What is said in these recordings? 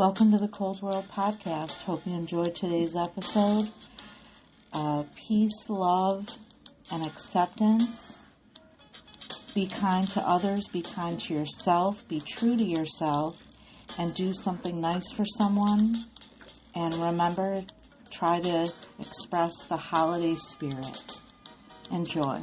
Welcome to the Cold World Podcast. Hope you enjoyed today's episode. Peace, love, and acceptance. Be kind to others, be kind to yourself, be true to yourself, and do something nice for someone. And remember, try to express the holiday spirit. Enjoy.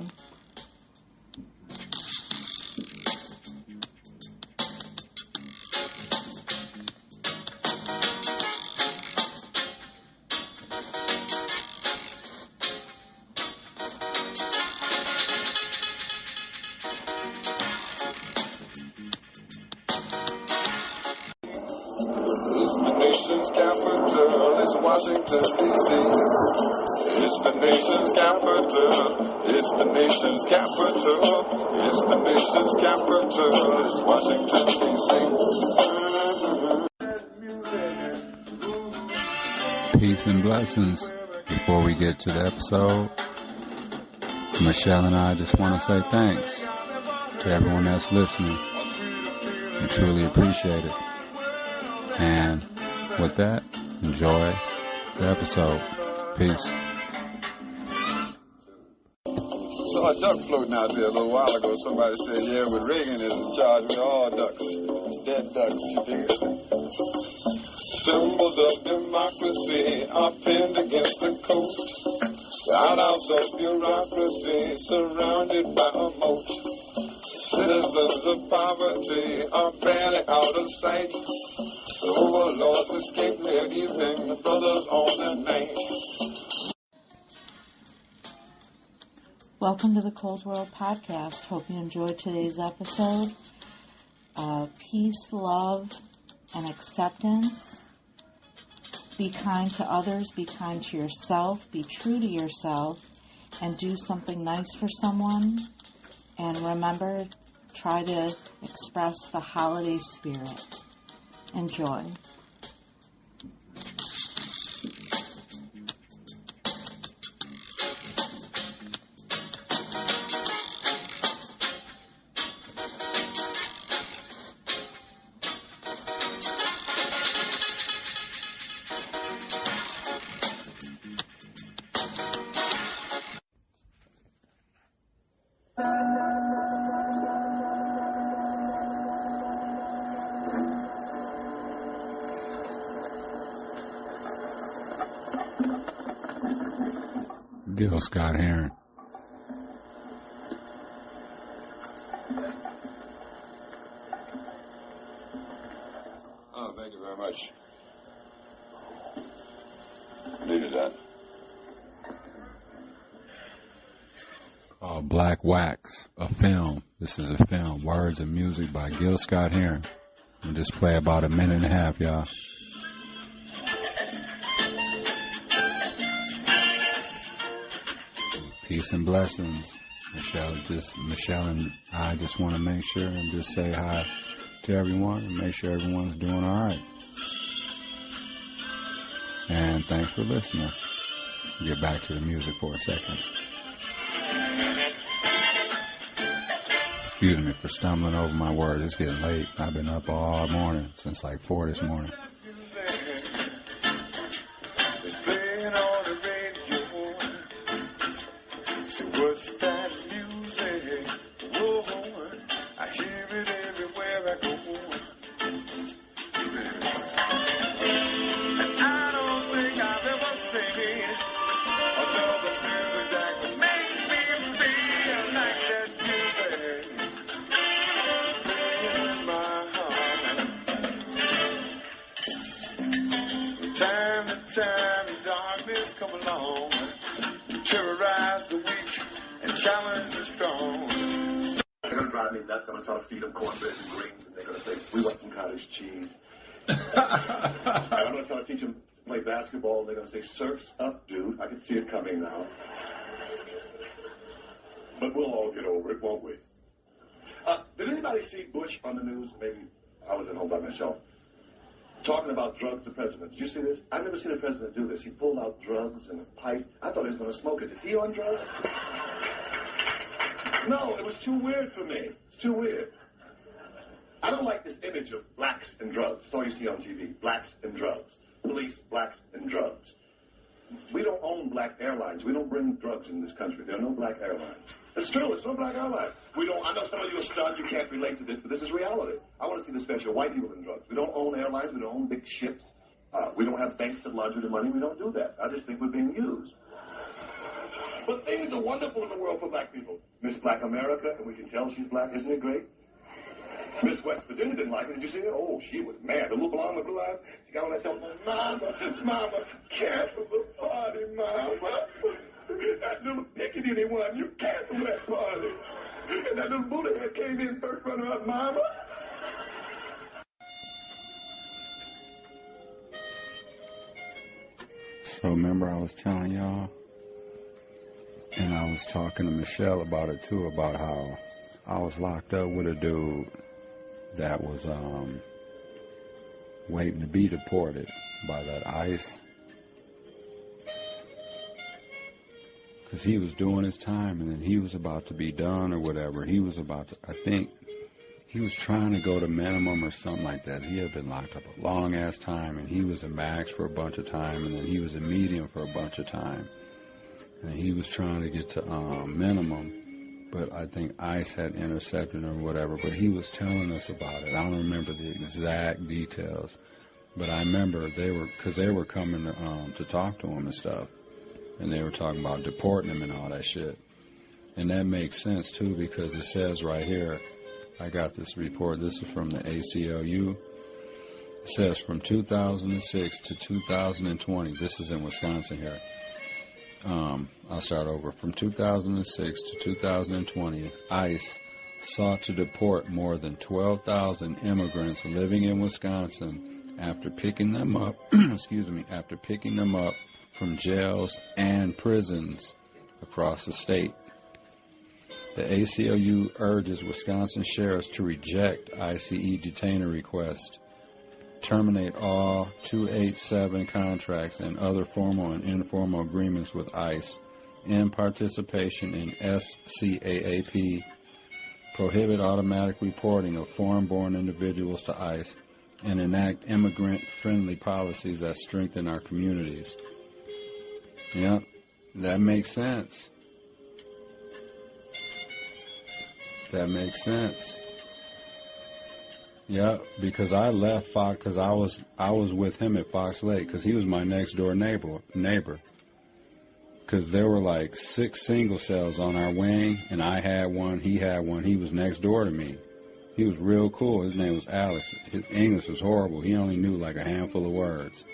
Washington, D.C. It's the nation's capital. It's the nation's capital. It's the nation's capital. It's Washington, D.C. Peace and blessings. Before we get to the episode, Michelle and I just want to say thanks to everyone that's listening. We truly appreciate it. And with that, enjoy the episode. Peace. Saw a duck floating out there a little while ago. Somebody said, yeah, but Reagan is in charge. We're all ducks. Dead ducks, you dig it? Symbols of democracy are pinned against the coast. The outhouse of bureaucracy surrounded by a moat. Citizens of poverty are barely out of sight. The overlords escape their evening, the brothers on their night. Welcome to the Cold World Podcast. Hope you enjoyed today's episode. Peace, love, and acceptance. Be kind to others, be kind to yourself, be true to yourself, and do something nice for someone. And remember, try to express the holiday spirit. Enjoy. Gil Scott Heron. Oh, thank you very much. Needed that. Called Black Wax, a film. This is a film. Words and music by Gil Scott Heron. We'll just play about a minute and a half, y'all. Peace and blessings. Michelle and I just want to make sure and just say hi to everyone and make sure everyone's doing all right. And thanks for listening. Get back to the music for a second. Excuse me for stumbling over my words. It's getting late. I've been up all morning since like 4 this morning. What's that music? Whoa, I hear it everywhere I go. And I don't think I've ever seen another music that could make me feel like that music. In my heart. From time to time, darkness come along, terrorize the weak and challenge the strong. They're going to drive me nuts. I'm going to try to feed them cornbread and greens, and they're going to say, we want some cottage cheese. And I'm going to try to teach them to play basketball, and they're going to say, surf's up, dude. I can see it coming now. But we'll all get over it, won't we? Did anybody see Bush on the news? Maybe I was at home by myself. Talking about drugs, the president. Did you see this? I've never seen a president do this. He pulled out drugs and a pipe. I thought he was going to smoke it. Is he on drugs? No, it was too weird for me. It's too weird. I don't like this image of blacks and drugs. That's all you see on TV, blacks and drugs. Police, blacks, and drugs. We don't own black airlines. We don't bring drugs in this country. There are no black airlines. It's true. It's no black airlines. We don't. I know some of you are stunned. You can't relate to this, but this is reality. I want to see the special white people in drugs. We don't own airlines. We don't own big ships. We don't have banks that launder the money. We don't do that. I just think we're being used. But things are wonderful in the world for black people. Miss Black America, and we can tell she's black. Isn't it great? Miss West Virginia didn't like it. Did you see her? Oh, she was mad. The little blonde with blue eyes. She got on that telephone. Mama, cancel the party, Mama. That little pickety one, you cancel that party. And that little bullet head came in first runner up, Mama. So remember I was telling y'all, and I was talking to Michelle about it too, about how I was locked up with a dude that was waiting to be deported by that ICE, because he was doing his time and then he was about to be done or whatever. He was about to, I think he was trying to go to minimum or something like that. He had been locked up a long ass time, and he was a max for a bunch of time, and then he was a medium for a bunch of time, and he was trying to get to minimum. But I think ICE had intercepted him or whatever, but he was telling us about it. I don't remember the exact details, but I remember they were coming to talk to him and stuff, and they were talking about deporting him and all that shit. And that makes sense too, because it says right here, I got this report, this is from the ACLU. It says from 2006 to 2020, this is in Wisconsin here. I'll start over. From 2006 to 2020, ICE sought to deport more than 12,000 immigrants living in Wisconsin after picking them up, after picking them up from jails and prisons across the state. The ACLU urges Wisconsin sheriffs to reject ICE detainer requests, terminate all 287 contracts and other formal and informal agreements with ICE, end participation in SCAAP, prohibit automatic reporting of foreign-born individuals to ICE, and enact immigrant-friendly policies that strengthen our communities. Yep, that makes sense. That makes sense. Yeah, because I left Fox, because I was with him at Fox Lake, because he was my next door neighbor. Because there were like 6 single cells on our wing, and I had one, he had one. He was next door to me. He was real cool. His name was Alex. His English was horrible. He only knew like a handful of words.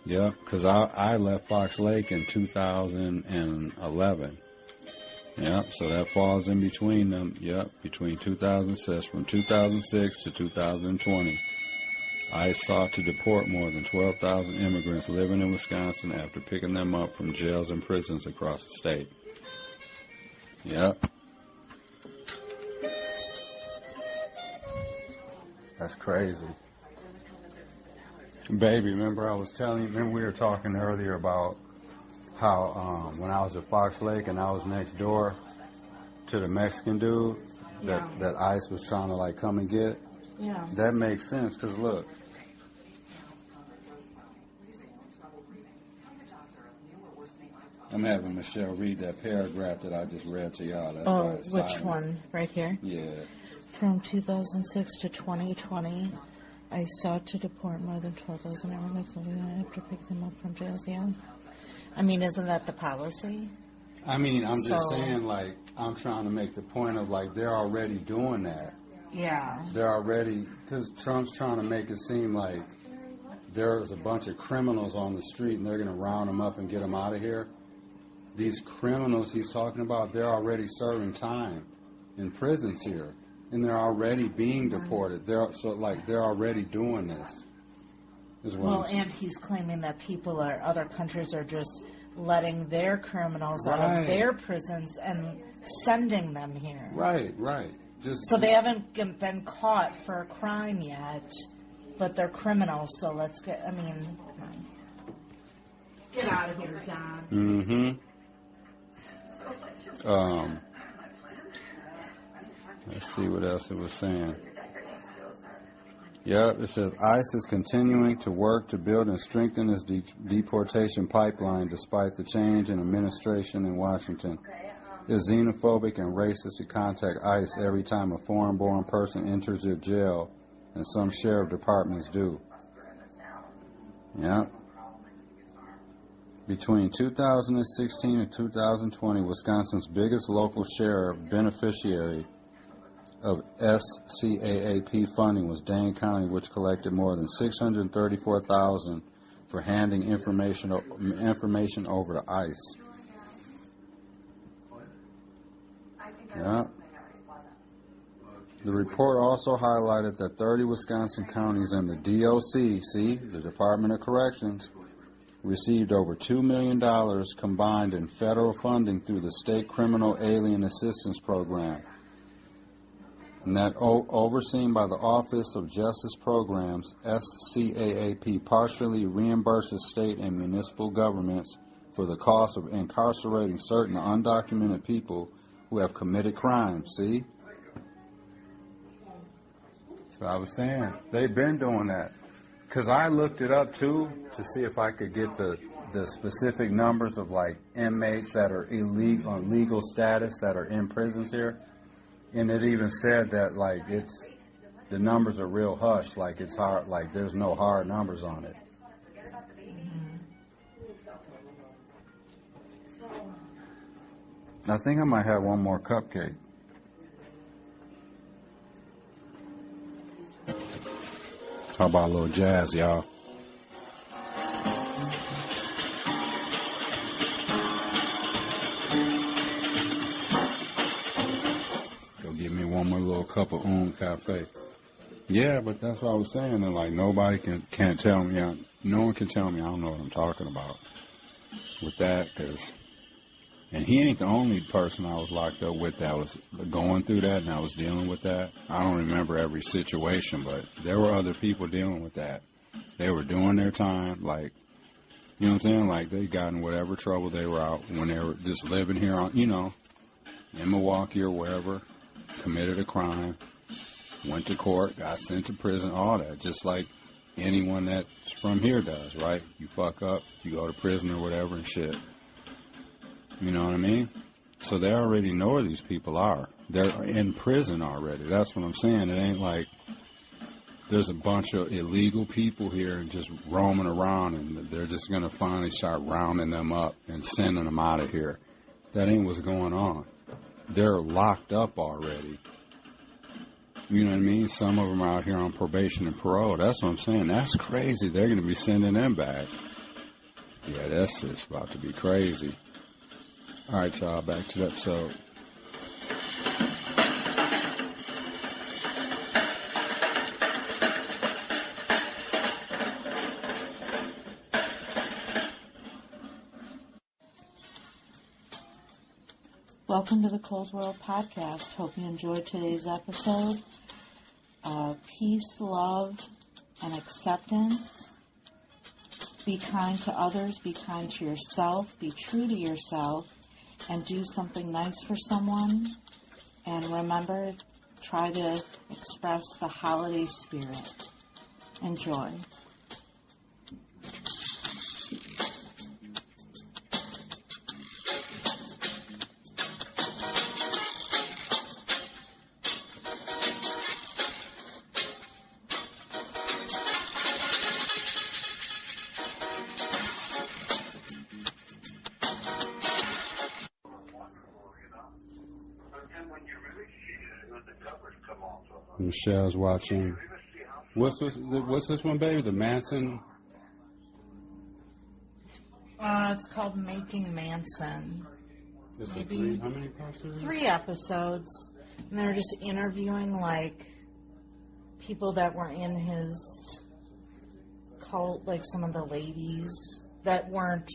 Yeah, because I left Fox Lake in 2011. Yep, so that falls in between them. Yep, between 2006, from 2006 to 2020. ICE sought to deport more than 12,000 immigrants living in Wisconsin after picking them up from jails and prisons across the state. Yep. That's crazy. Baby, remember we were talking earlier about how when I was at Fox Lake and I was next door to the Mexican dude that ICE was trying to like come and get? Yeah. That makes sense, because look. I'm having Michelle read that paragraph that I just read to y'all. That's which one? Right here? Yeah. From 2006 to 2020, I sought to deport more than 12,000 immigrants after picking them up from jails. Yeah. I mean, isn't that the policy? I mean, I'm just saying, like, I'm trying to make the point of, like, they're already doing that. Yeah. They're already, because Trump's trying to make it seem like there's a bunch of criminals on the street and they're going to round them up and get them out of here. These criminals he's talking about, they're already serving time in prisons here. And they're already being deported. They're already doing this. Well, and he's claiming that other countries are just letting their criminals out of their prisons and sending them here. Right. So they haven't been caught for a crime yet, but they're criminals. So come on. Get out of here, Don. Let's see what else it was saying. Yep, it says ICE is continuing to work to build and strengthen its deportation pipeline despite the change in administration in Washington. It's xenophobic and racist to contact ICE every time a foreign-born person enters their jail, and some sheriff departments do. Yep. Between 2016 and 2020, Wisconsin's biggest local sheriff beneficiary of SCAAP funding was Dane County, which collected more than $634,000 for handing information over to ICE. Yeah. The report also highlighted that 30 Wisconsin counties and the DOC, the Department of Corrections, received over $2 million combined in federal funding through the State Criminal Alien Assistance Program. And that overseen by the Office of Justice Programs, SCAAP partially reimburses state and municipal governments for the cost of incarcerating certain undocumented people who have committed crimes. See? So I was saying, they've been doing that. Because I looked it up, too, to see if I could get the specific numbers of, like, inmates that are illegal, on legal status that are in prisons here. And it even said that, like, the numbers are real hush, like it's hard, like there's no hard numbers on it. I think I might have one more cupcake. How about a little jazz, y'all? Give me one more little cup of cafe. Yeah, but that's what I was saying. And like nobody can't tell me. No one can tell me I don't know what I'm talking about with that. And he ain't the only person I was locked up with that was going through that and I was dealing with that. I don't remember every situation, but there were other people dealing with that. They were doing their time, like, you know what I'm saying? Like they got in whatever trouble they were out when they were just living here on, you know, in Milwaukee or wherever. Committed a crime, went to court, got sent to prison, all that, just like anyone that's from here does, right? You fuck up, you go to prison or whatever and shit. You know what I mean? So they already know where these people are. They're in prison already. That's what I'm saying. It ain't like there's a bunch of illegal people here and just roaming around and they're just going to finally start rounding them up and sending them out of here. That ain't what's going on. They're locked up already. You know what I mean? Some of them are out here on probation and parole. That's what I'm saying. That's crazy. They're going to be sending them back. Yeah, that's just about to be crazy. All right, y'all, back to the episode. Welcome to the Cold World Podcast. Hope you enjoyed today's episode. Peace, love, and acceptance. Be kind to others. Be kind to yourself. Be true to yourself. And do something nice for someone. And remember, try to express the holiday spirit. Enjoy. Michelle's watching. What's this one, baby? The Manson? It's called Making Manson. Maybe how many parts? 3 episodes. And they're just interviewing, like, people that were in his cult, like some of the ladies that weren't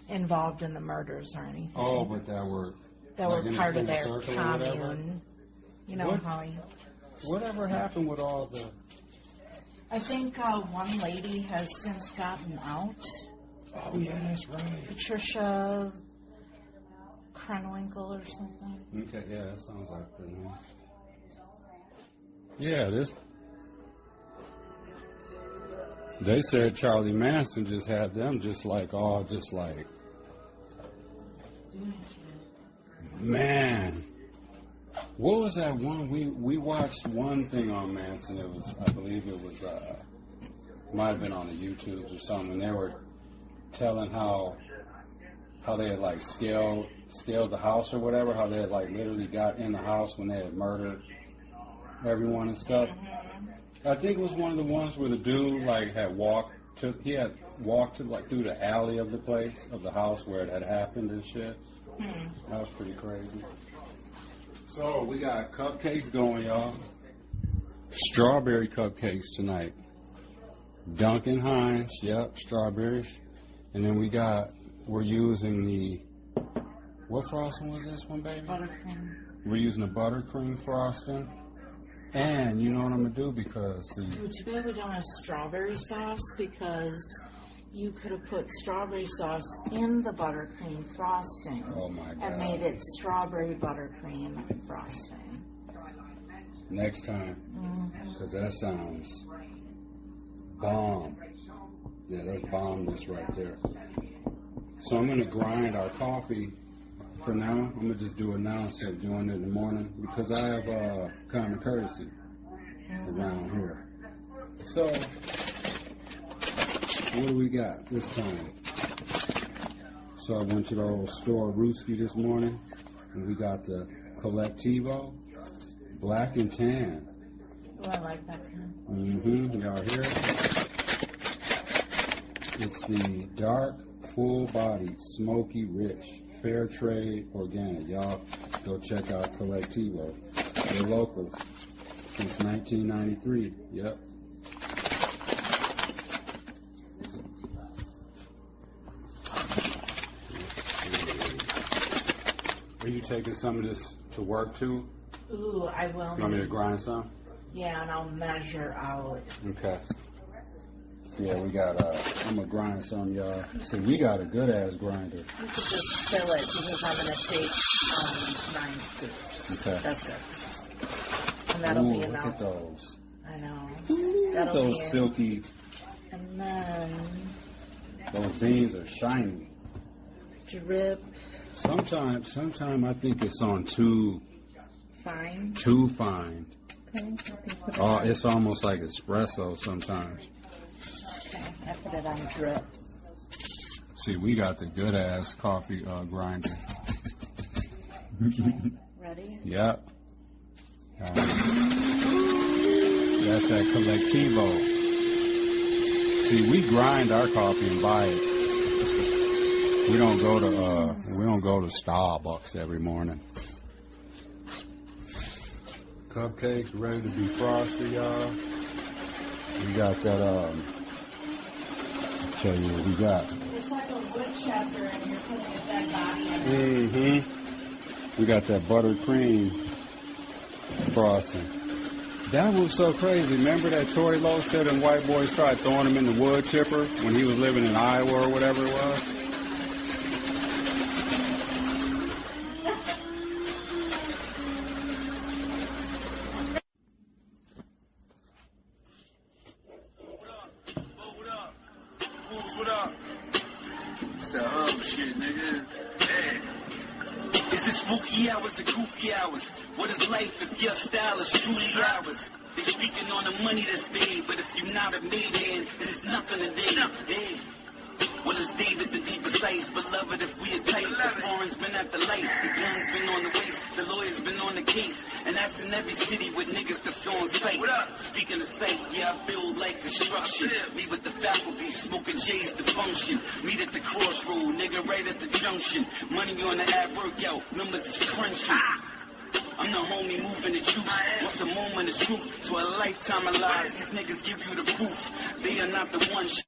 involved in the murders or anything. Oh, but that were part of their commune. You know how he... Whatever happened with all the... I think one lady has since gotten out. Oh, yeah, that's right. Patricia Krenwinkel or something. Okay, yeah, that sounds like the name. Yeah, they said Charlie Manson just had them man. What was that one? We watched one thing on Manson. It was, I believe it was, might have been on the YouTubes or something. And they were telling how they had like scaled the house or whatever. How they had like literally got in the house when they had murdered everyone and stuff. I think it was one of the ones where the dude like had walked to like through the alley of the place of the house where it had happened and shit. That was pretty crazy. So we got cupcakes going, y'all. Strawberry cupcakes tonight. Duncan Hines, yep, strawberries. And then we're using the, what frosting was this one, baby? Buttercream. We're using the buttercream frosting. And you know what I'm going to do because Would you be able to do a strawberry sauce? Because you could have put strawberry sauce in the buttercream frosting. Oh my God. And made it strawberry buttercream frosting. Next time. Because that sounds bomb. Yeah, that's bombness right there. So I'm going to grind our coffee for now. I'm going to just do it now instead of doing it in the morning because I have common courtesy around here. So, what do we got this time? So I went to the old store Rooski this morning, and we got the Collectivo Black and Tan. Oh, I like that kind. Y'all hear it? It's the dark, full-bodied, smoky, rich, fair trade organic. Y'all go check out Collectivo. They're local since 1993. Yep. Are you taking some of this to work too? Ooh, I will. You want me to grind some? Yeah, and I'll measure out. Okay. Yeah, we got, I'm going to grind some, y'all. See, we got a good-ass grinder. You could just fill it because I'm going to take 9 scoops. Okay. That's it. And that'll be enough. Look at those. I know. Look at those silky. And then... Those beans are shiny. Drip. Sometimes I think it's on too Fine. Too fine. Okay. Oh, it's almost like espresso sometimes. Okay, I put it on drip. See, we got the good-ass coffee grinder. Ready? Yep. That's that Collectivo. See, we grind our coffee and buy it. We don't go to Starbucks every morning. Cupcakes ready to be frosted, y'all. We got that. I'll tell you what we got. It's like a wood chapter, and you're putting a dead body in it. We got that buttercream frosting. That was so crazy. Remember that Tory Lowe said and white boys tried throwing him in the wood chipper when he was living in Iowa or whatever it was? What up? It's that hub shit, nigga. Hey. Is it spooky hours or goofy hours? What is life if your style is truly ours? They speaking on the money that's made, but if you're not a made man, it is nothing today. Hey. Well, it's David to be precise, beloved if we are tight. The foreign's been at the light, the gun's been on the waist, the lawyer's been on the case. And that's in every city with niggas that's on site. Speaking of sight, yeah, I build like construction. Me with the faculty, smoking J's to function. Meet at the crossroad, nigga, right at the junction. Money on the ad workout, numbers is crunching. I'm the homie moving the truth. What's a moment of truth? To a lifetime of lies, these niggas give you the proof. They are not the ones.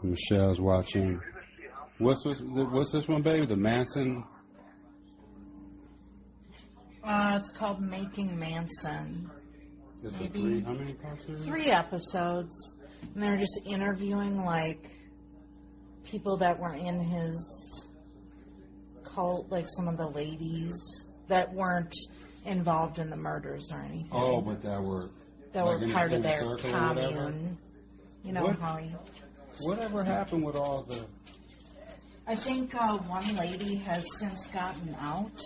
Michelle's watching. What's this one, baby? The Manson? It's called Making Manson. Maybe how many parts? 3 episodes. And they're just interviewing, like, people that were in his cult, like some of the ladies that weren't involved in the murders or anything. Oh, but that were part of their commune. You know how he... Whatever happened with all the... I think one lady has since gotten out.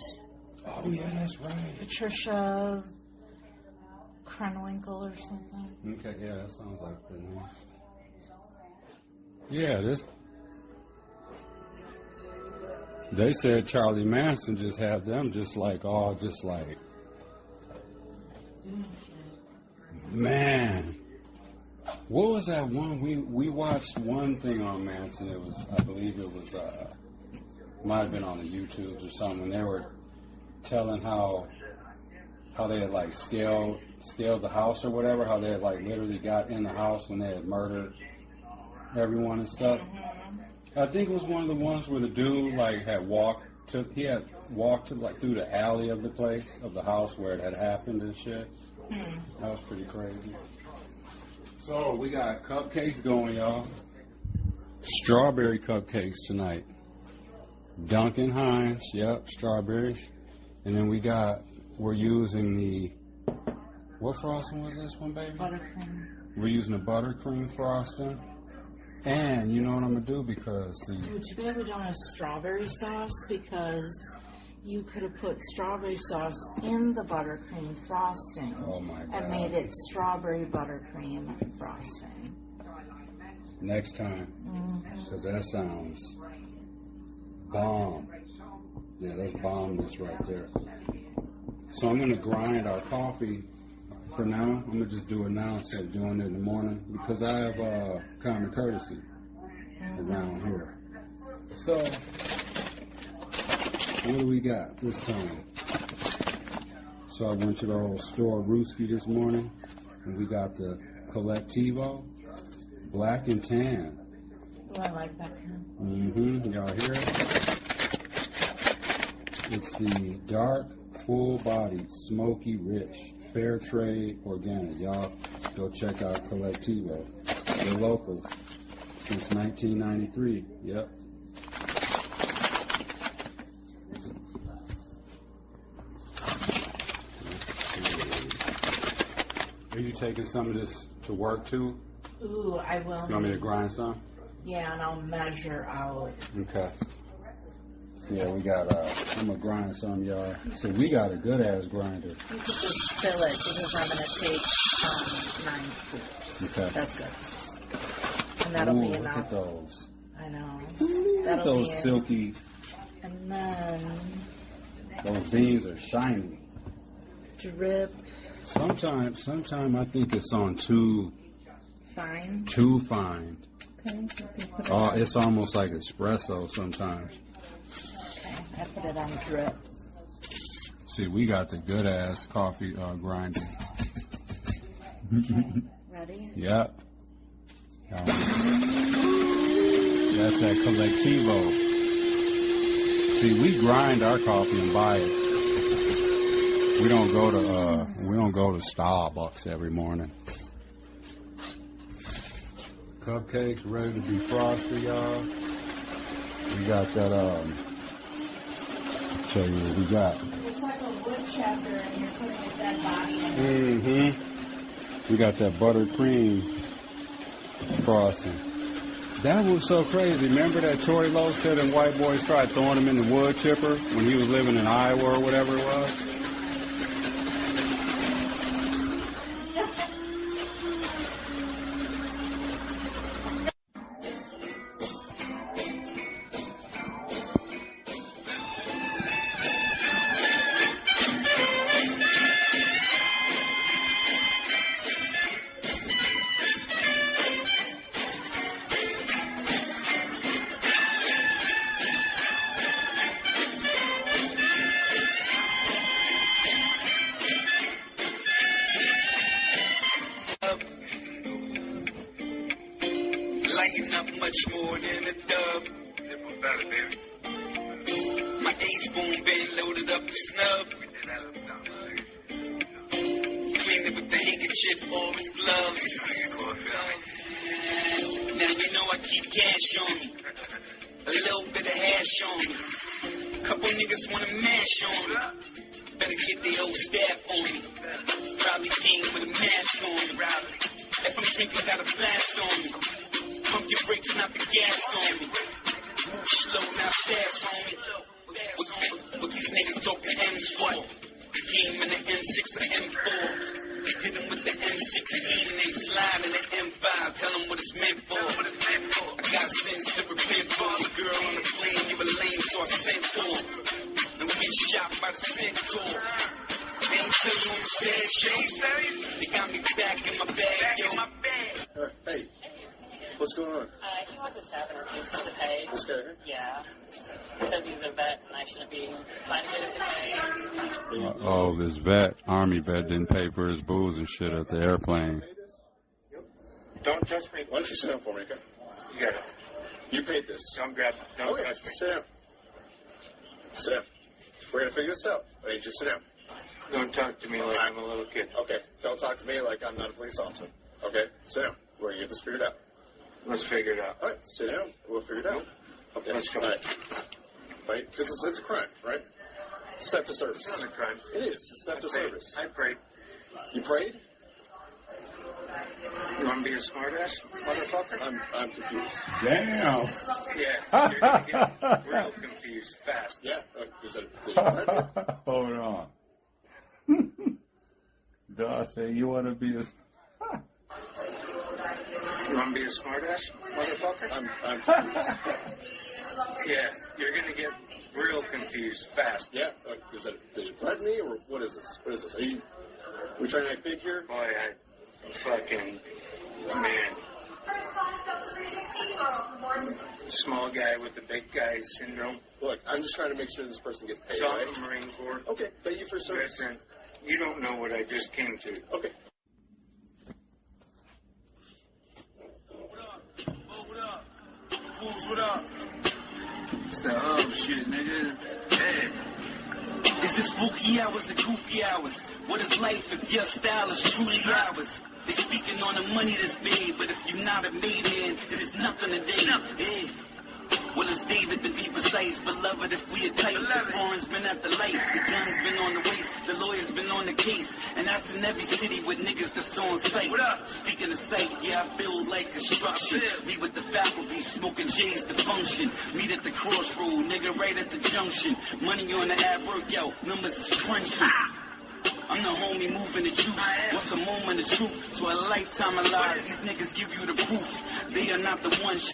Oh, yeah, that's right. Patricia Krenwinkel or something. Okay, yeah, that sounds like the name. Yeah, this... They said Charlie Manson just had them just like... Man... What was that one? We watched one thing on Manson. It was, I believe it was, might have been on the YouTubes or something. They were telling how they had like scaled the house or whatever. How they had like literally got in the house when they had murdered everyone and stuff. I think it was one of the ones where the dude like had walked to like through the alley of the place of the house where it had happened and shit. That was pretty crazy. So, we got cupcakes going, y'all. Strawberry cupcakes tonight. Duncan Hines, yep, strawberries. And then we're using the, what frosting was this one, baby? Buttercream. We're using the buttercream frosting. And you know what I'm going to do because Would you be able to do a strawberry sauce? Because you could have put strawberry sauce in the buttercream frosting. Oh my God. And made it strawberry buttercream frosting. Next time. Because that sounds bomb. Yeah, that's bombness right there. So I'm going to grind our coffee for now. I'm going to just do it now instead of doing it in the morning. Because I have common courtesy around here. So... what do we got this time? So I went to the old store Rooski this morning, and we got the Collectivo Black and Tan. Oh, I like that kind. Y'all hear it? It's the dark, full-bodied, smoky, rich, fair trade organic. Y'all go check out Collectivo. They're local since 1993. Yep. Are you taking some of this to work too? Ooh, I will. You want me to grind some? Yeah, and I'll measure out. Okay. Yeah, we got, I'm going to grind some, y'all. So we got a good-ass grinder. You could just fill it because I'm going to take 9 scoops. Okay. That's good. And that'll be enough. Look at those. I know. Look at those silky. And then... those beans are shiny. Drip. Sometimes I think it's on too fine. Too fine. Okay. It's almost like espresso sometimes. Okay, I put it on drip. See, we got the good ass coffee grinder. Okay. Ready? Yep. That's that Collectivo. See, we grind our coffee and buy it. We don't go to Starbucks every morning. Cupcakes ready to be frosted, y'all. We got that, I'll tell you what we got. It's like a wood chapter and you're putting a dead body in it. We got that buttercream frosting. That was so crazy. Remember that Tory Lowe said them white boys tried throwing him in the wood chipper when he was living in Iowa or whatever it was? Lighting up much more than a dub. My A-spoon been loaded up to snub. Clean it with the handkerchief or his gloves. Now you know I keep cash on me. A little bit of hash on me. Couple niggas wanna mash on me. Better get the old staff on me. Probably came with a mask on me. If I'm drinking, got a flask on me. Pump your brakes, not the gas on me. Move slow, not fast on me. What these niggas talking M's for? Came in the M6 or M4. Hit them with the M16 and they slide in the M5. Tell them what it's meant for. I got sins to repent for. Your girl on the plane, you a lame, so I sent for. And we get shot by the centaur. They ain't tell you I'm sad, yo. They got me back in my bag, yo. Hey, what's going on? He wants his staff and refused to pay. This guy here? Yeah. He says he's a vet and I shouldn't be trying to get him to pay. Oh, this vet, Army vet, didn't pay for his booze and shit at the airplane. Don't touch me. Why don't you sit down for me, okay? You got it. You paid this. Don't grab me. Don't Okay, touch me. sit down. Sit down. We're going to figure this out. I need you to sit down. Don't talk to me like I'm a little kid. Okay, don't talk to me like I'm not a police officer. Okay, sit down. We're going to get this figured out. Let's figure it out. All right, sit down. We'll figure it out. Okay, Let's go. All right. Right? Because it's a crime, right? It's theft of service. It's not a crime. It is. It's theft of service. I prayed. You prayed? You want to be a smartass, motherfucker? I'm confused. Damn. Yeah, you're going to get real confused fast. Yeah? Is that, did you pray? Hold on. Dawg say you want to be a... You want to be a smartass, motherfucker? I'm confused. Yeah, you're going to get real confused fast. Yeah? Is that, did you threaten me, or what is this? What is this? Are we trying to act big here? Boy, I fucking... Man. Small guy with the big guy syndrome. Look, I'm just trying to make sure this person gets paid, Solid right? Marine Corps. Okay, pay you for service. Veteran. You don't know what I just came to. Okay. What up? Fools, what up? It's that shit, nigga. Hey. Is it spooky hours or goofy hours? What is life if your style is truly ours? They speaking on the money that's made, but if you're not a made man, it is nothing today. Hey. Well, it's David to be precise, beloved if we are tight. The foreign's been at the light, the gun's been on the waist, the lawyer's been on the case, and that's in every city with niggas that's on sight. Speaking of sight, yeah, I build like construction. Me with the faculty, smoking J's to function. Meet at the crossroad, nigga, right at the junction. Money on the ad workout, numbers is crunching. I'm the homie moving the juice. What's a moment of truth? So a lifetime of lies, these niggas give you the proof. They are not the ones.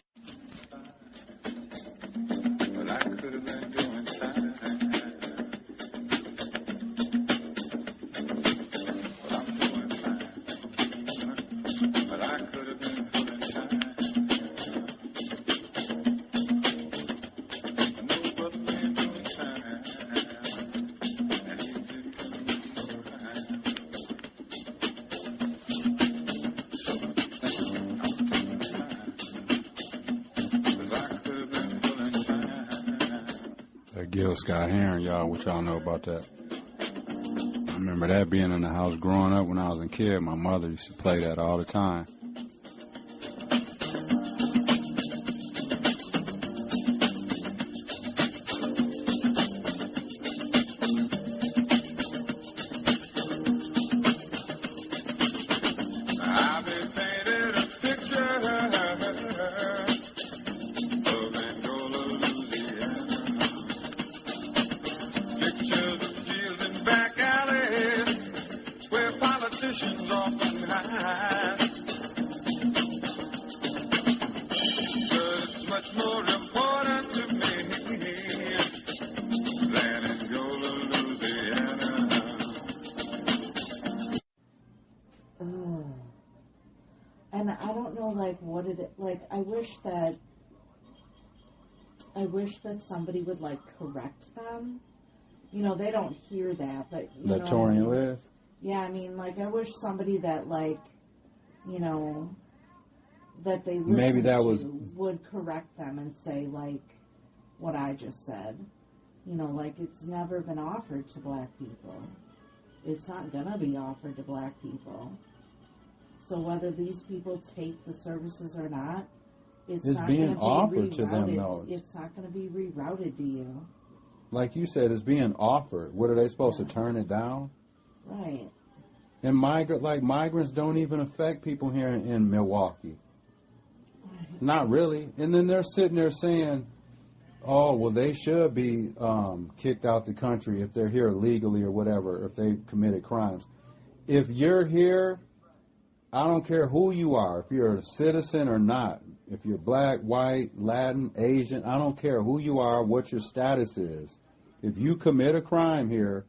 But I could have been doing time. But I'm doing fine. But I could have been doing time. No brother been doing time. And he didn't come right. So I'm doing fine. 'Cause I could have been doing time. That Gil Scott Heron, y'all, what y'all know about that? I remember that being in the house growing up when I was a kid. My mother used to play that all the time. I've been painted a picture of Angola, Louisiana. Pictures of fields and back alleys where politicians often hide. But it's much more important to me than Angola, Louisiana. And I don't know, like, what it, like, I wish that somebody would, like, correct them. You know, they don't hear that, but, you know. That Torian Liz? Yeah, I mean, like, I wish somebody that, like, you know, that they listen Maybe that to was- would correct them and say, like, what I just said. You know, like, it's never been offered to black people. It's not gonna be offered to black people. So whether these people take the services or not, it's It's not being gonna be offered to them, rerouted. though. It's not gonna be rerouted to you. like you said, it's being offered. What are they supposed to turn it down? Right. And migrants don't even affect people here in Milwaukee. Right. Not really. And then they're sitting there saying, oh, well, they should be kicked out the country if they're here illegally or whatever, if they committed crimes. If you're here, I don't care who you are, if you're a citizen or not, if you're black, white, Latin, Asian, I don't care who you are, what your status is. If you commit a crime here,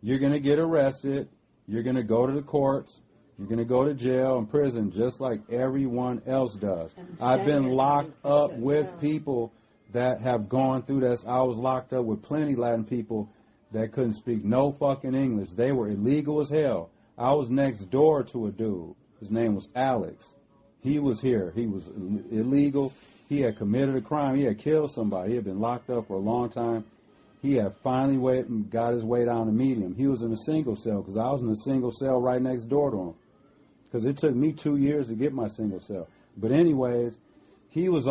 you're going to get arrested, you're going to go to the courts, you're going to go to jail and prison just like everyone else does. I've been locked up with people that have gone through this. I was locked up with plenty Latin people that couldn't speak no fucking English. They were illegal as hell. I was next door to a dude. His name was Alex. He was here. He was illegal. He had committed a crime. He had killed somebody. He had been locked up for a long time. He had finally got his way down to meet him. He was in a single cell because I was in a single cell right next door to him. Because it took me 2 years to get my single cell. But anyways, he was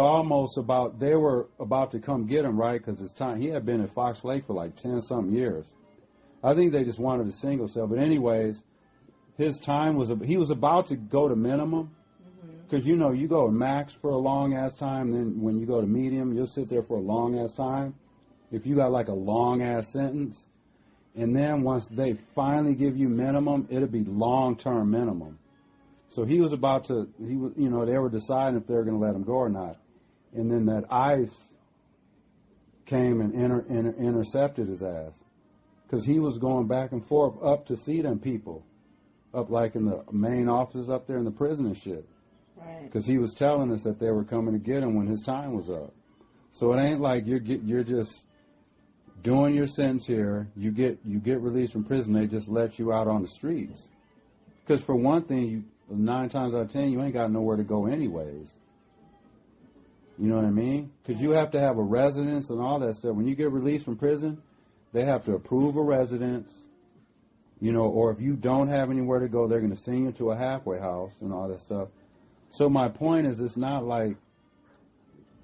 they were about to come get him, right? Because he had been at Fox Lake for like 10-something years. I think they just wanted a single cell. But anyways, his time he was about to go to minimum. Because, you know, you go max for a long-ass time, then when you go to medium, you'll sit there for a long-ass time. If you got like a long-ass sentence, and then once they finally give you minimum, it'll be long-term minimum. So he was they were deciding if they were going to let him go or not. And then that ICE came and intercepted his ass. Because he was going back and forth up to see them people. Up like in the main offices up there in the prison and shit. Right. Because he was telling us that they were coming to get him when his time was up. So it ain't like you're just doing your sentence here. You get released from prison. They just let you out on the streets. Because for one thing, 9 times out of 10, you ain't got nowhere to go anyways. You know what I mean? Because you have to have a residence and all that stuff. When you get released from prison, they have to approve a residence. You know, or if you don't have anywhere to go, they're going to send you to a halfway house and all that stuff. So my point is, it's not like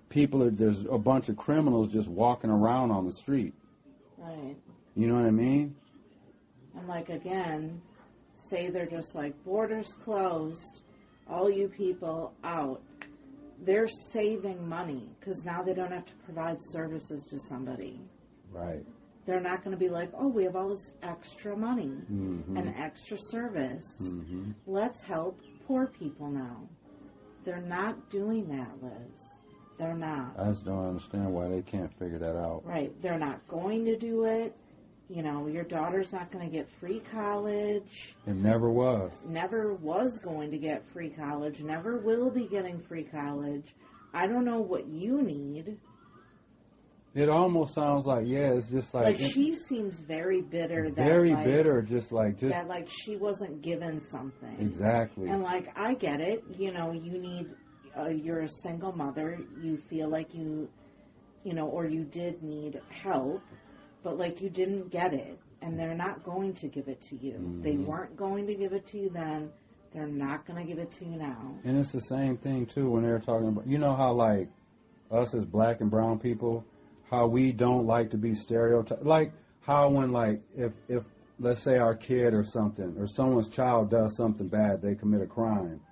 there's a bunch of criminals just walking around on the street. Right. You know what I mean? And like, again, say they're just like, borders closed, all you people out. They're saving money because now they don't have to provide services to somebody. Right. They're not going to be like, oh, we have all this extra money and extra service. Mm-hmm. Let's help poor people now. They're not doing that, Liz. They're not. I just don't understand why they can't figure that out. Right. They're not going to do it. You know, your daughter's not going to get free college. It never was. Never was going to get free college. Never will be getting free college. I don't know what you need. It almost sounds like, it's just like... she seems very bitter. Very bitter, just... That, she wasn't given something. Exactly. And, I get it. You know, you need... you're a single mother. You feel like you know, or you did need help. But, you didn't get it. And they're not going to give it to you. Mm-hmm. They weren't going to give it to you then. They're not going to give it to you now. And it's the same thing, too, when they're talking about... You know how, us as black and brown people... How we don't like to be stereotyped. Like how when if let's say our kid or something or someone's child does something bad, they commit a crime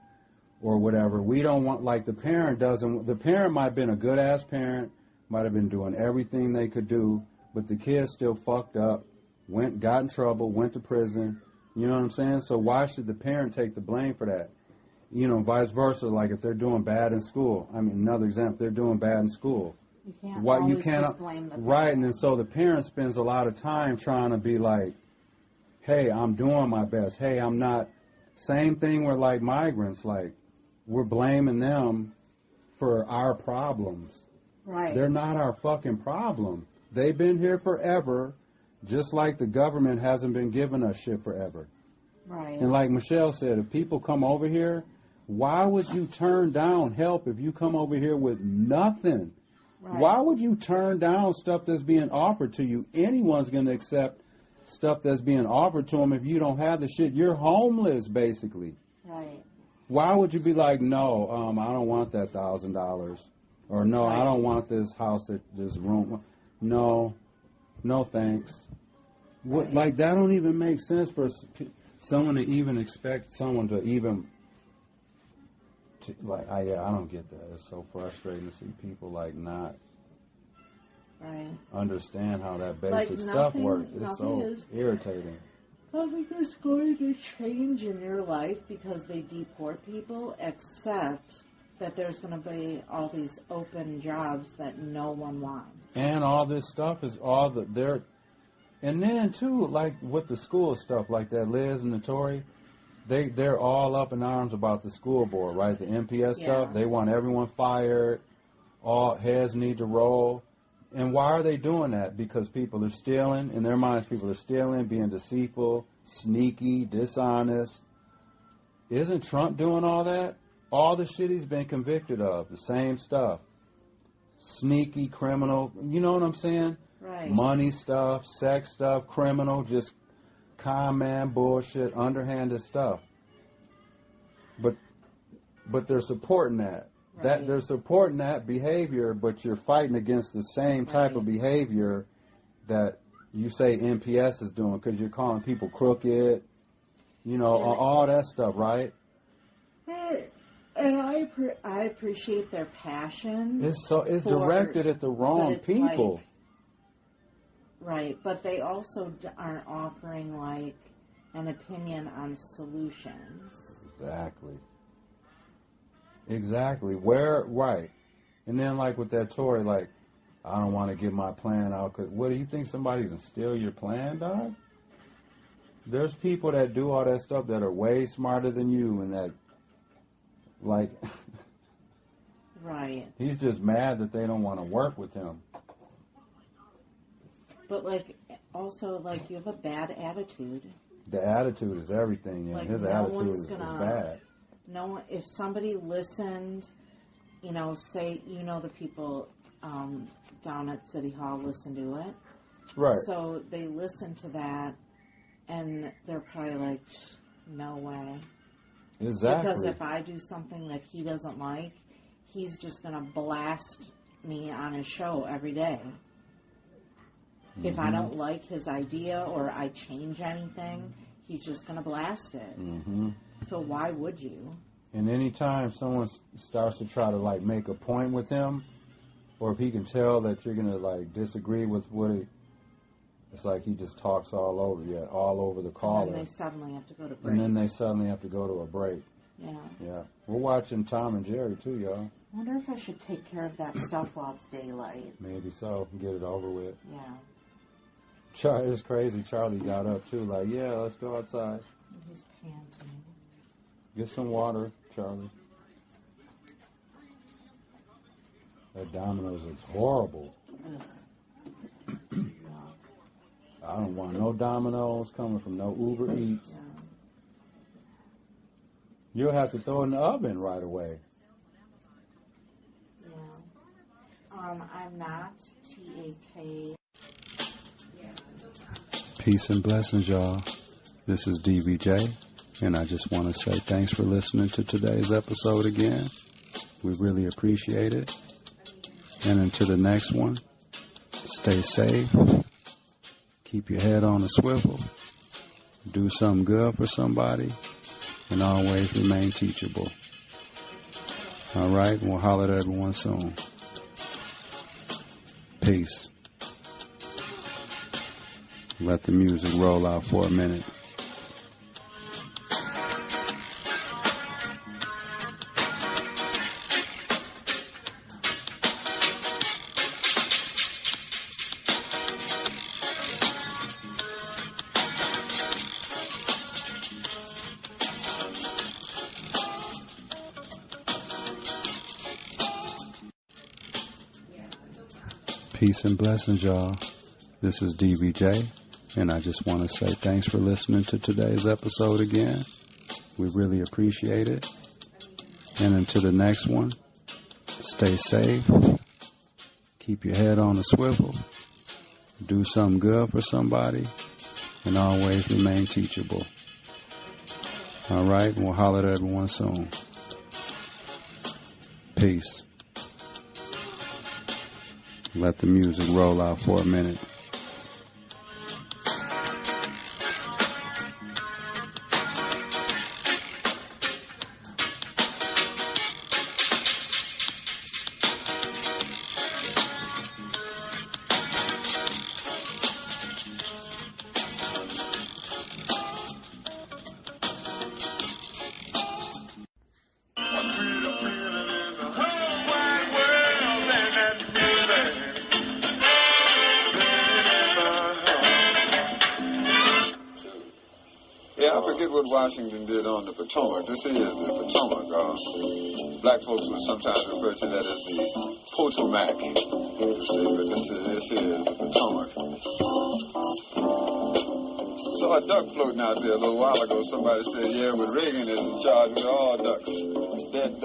or whatever. We don't want the parent might have been a good ass parent, might have been doing everything they could do, but the kid still fucked up, got in trouble, went to prison. You know what I'm saying? So why should the parent take the blame for that? You know, vice versa, if they're doing bad in school. I mean, another example, they're doing bad in school. You can't just blame the parent. Right, and then so the parent spends a lot of time trying to be like, hey, I'm doing my best. Hey, I'm not. Same thing with migrants. We're blaming them for our problems. Right. They're not our fucking problem. They've been here forever, just like the government hasn't been giving us shit forever. Right. And like Michelle said, if people come over here, why would you turn down help if you come over here with nothing? Right. Why would you turn down stuff that's being offered to you? Anyone's going to accept stuff that's being offered to them if you don't have the shit. You're homeless, basically. Right. Why would you be like, no, I don't want that $1,000. Or no, I don't want this house, this room. No. no thanks. What, like, that don't even make sense for someone to even expect someone to even, I don't get that. It's so frustrating to see people, like, not understand how that basic stuff works. It's so irritating. Nothing is going to change in your life because they deport people, except that there's going to be all these open jobs that no one wants. And all this stuff is and then too, like with the school stuff, like that Liz and the Tory, they're all up in arms about the school board, right? The MPS stuff. They want everyone fired. All heads need to roll. And why are they doing that? Because people are stealing. In their minds, people are stealing, being deceitful, sneaky, dishonest. Isn't Trump doing all that? All the shit he's been convicted of, the same stuff. Sneaky, criminal, you know what I'm saying? Right. Money stuff, sex stuff, criminal, just con man bullshit, underhanded stuff. But they're supporting that. That they're supporting that behavior, but you're fighting against the same type of behavior that you say MPS is doing, because you're calling people crooked, you know, all that stuff, right? And I appreciate their passion. It's directed at the wrong people. Like, right, but they also aren't offering, like, an opinion on solutions. Exactly. Right. And then, like, with that Tory, like, I don't want to get my plan out. Cause what, do you think somebody's going to steal your plan, dog? There's people that do all that stuff that are way smarter than you, and that, like, right. He's just mad that they don't want to work with him. But, like, also, like, you have a bad attitude. The attitude is everything, and like, his attitude is bad. No, if somebody listened, you know, say, you know, the people down at City Hall listen to it. Right. So they listen to that, and they're probably like, no way. Exactly. Because if I do something that he doesn't like, he's just going to blast me on his show every day. Mm-hmm. If I don't like his idea or I change anything, he's just going to blast it. Mm-hmm. So why would you? And anytime someone starts to try to, like, make a point with him, or if he can tell that you're going to, like, disagree with what it's like he just talks all over you, all over the caller. And then they suddenly have to go to break. And then they suddenly have to go to a break. Yeah. Yeah. We're watching Tom and Jerry, too, y'all. I wonder if I should take care of that stuff while it's daylight. Maybe so. Get it over with. Yeah. It's crazy. Charlie got up, too. Like, yeah, let's go outside. He's panting. Get some water, Charlie. That Domino's is horrible. I don't want no Domino's coming from no Uber Eats. Yeah. You'll have to throw it in the oven right away. Yeah. I'm not TAK. Peace and blessings, y'all. This is DVJ, and I just want to say thanks for listening to today's episode again. We really appreciate it. And until the next one, stay safe. Keep your head on a swivel. Do something good for somebody. And always remain teachable. All right, we'll holler at everyone soon. Peace. Let the music roll out for a minute. Peace and blessings, y'all. This is DVJ, and I just want to say thanks for listening to today's episode again. We really appreciate it. And until the next one, stay safe. Keep your head on a swivel. Do something good for somebody. And always remain teachable. All right, we'll holler at everyone soon. Peace. Let the music roll out for a minute. forget what Washington did on the Potomac. This is the Potomac. Black folks would sometimes refer to that as the Potomac. You see, but this is the Potomac. Saw a duck floating out there a little while ago. Somebody said, yeah, when Reagan is in charge, we're all ducks. Dead ducks.